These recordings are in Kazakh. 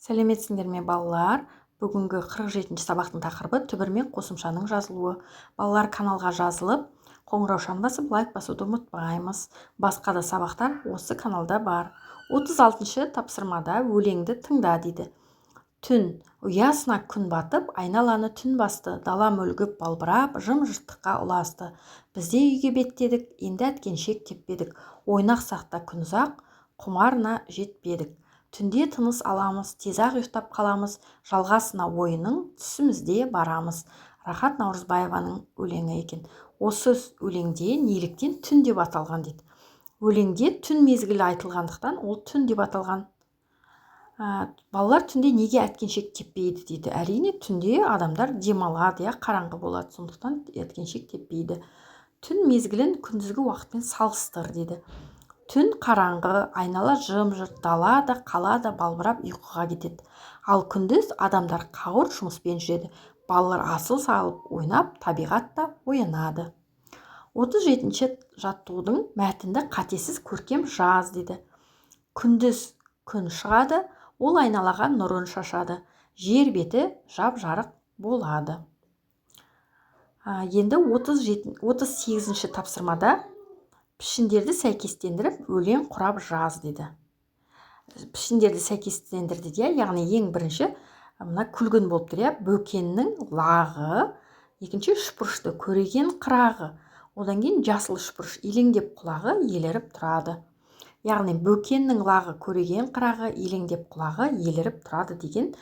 Сәлеметсіңдер ме балалар? Бүгінгі 47-ші сабақтың тақырыбы түбір мен қосымшаның жазылуы. Балалар каналға жазылып, қоңыраушаны басып, лайк басуды ұмытпаймыз. Басқа да сабақтар осы каналда бар. 36-шы тапсырмада өлеңді тыңда дейді. Түн, ұясына күн батып, айналаны түн басты, дала мүлгіп балбырап, жым-жырттыққа ұласты. Бізде үйге беттедік, енді әткеншек теппедік, ойнақсақ та күн ұзақ, құмарына жетпедік. Түнде тыныс аламыз, тез-ақ ұйықтап қаламыз, жалғасына ойының түсімізде барамыз. Рахат Наурызбаеваның өлеңі екен. Осы өлеңде неліктен түн деп аталған дейді. Өлеңде түн мезгілі айтылғандықтан ол түн деп аталған. Балалар түнде неге әткеншек теппейді дейді. Әрине түнде адамдар демалады, қараңғы болады, сондықтан әткеншек теппейді. Түн мезгілін күндізгі уақытпен салыстыр дейді. Түн қараңғы, айнала жым-жырт, дала да қала да балбырап ұйқыға кетеді. Ал күндіз адамдар қауырт жұмыспен жүреді. Балалар асыл салып, ойнап, табиғатта оянады. 37-ші жаттығудың мәтінді қатесіз көркем жаз дейді. Күндіз күн шығады, ол айналаға нұрын шашады. Жер беті жап-жарық болады. Енді 38-ші тапсырмада пішіндерді сәйкестендіріп, өлең құрап жаз дейді. Пішіндерді сәйкестендірді де, яғни ең бірінші мына күлгін болып тұр, бөкеннің лағы, екінші үшбұрышты көреген қырағы, одан кейін жасыл үшбұрыш елеңдеп құлағы еліріп тұрады. Яғни бөкеннің лағы, көреген қырағы, елеңдеп құлағы еліріп тұрады деген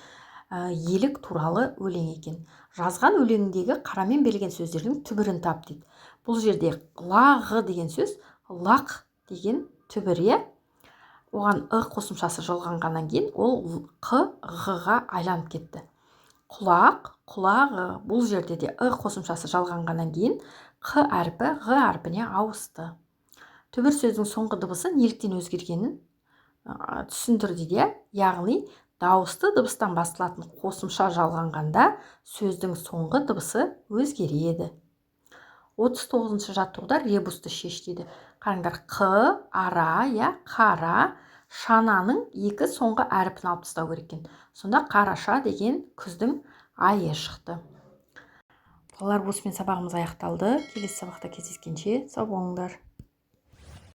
елік туралы өлең екен. Жазған өлеңдегі қарамен берілген сөздердің түбірін тап дейді. Бұл жерде лағы деген сөз лақ деген түбір, оған ы қосымшасы жолғанғаннан кейін ол қ ғ-ға айланып кетті. Құлақ, құлағы, бұл жерде де ы қосымшасы жалғанғаннан кейін қ әрпі ғ әрпіне ауысты. Түбір сөздің соңғы дыбысы неліктен өзгергенін түсіндірді де, яғни дауысты дыбыстан басталатын қосымша жалғанғанда сөздің соңғы дыбысы өзгереді. 39-шы жаттығуда ребусты шеш дейді. Қараңдар, қ, ара, қара, шананың екі соңғы әрпін алып тастау керек екен. Сонда қараша деген күздің айы шықты. Балалар, осымен сабағымыз аяқталды. Келесі сабақта кездескенше сау болыңдар.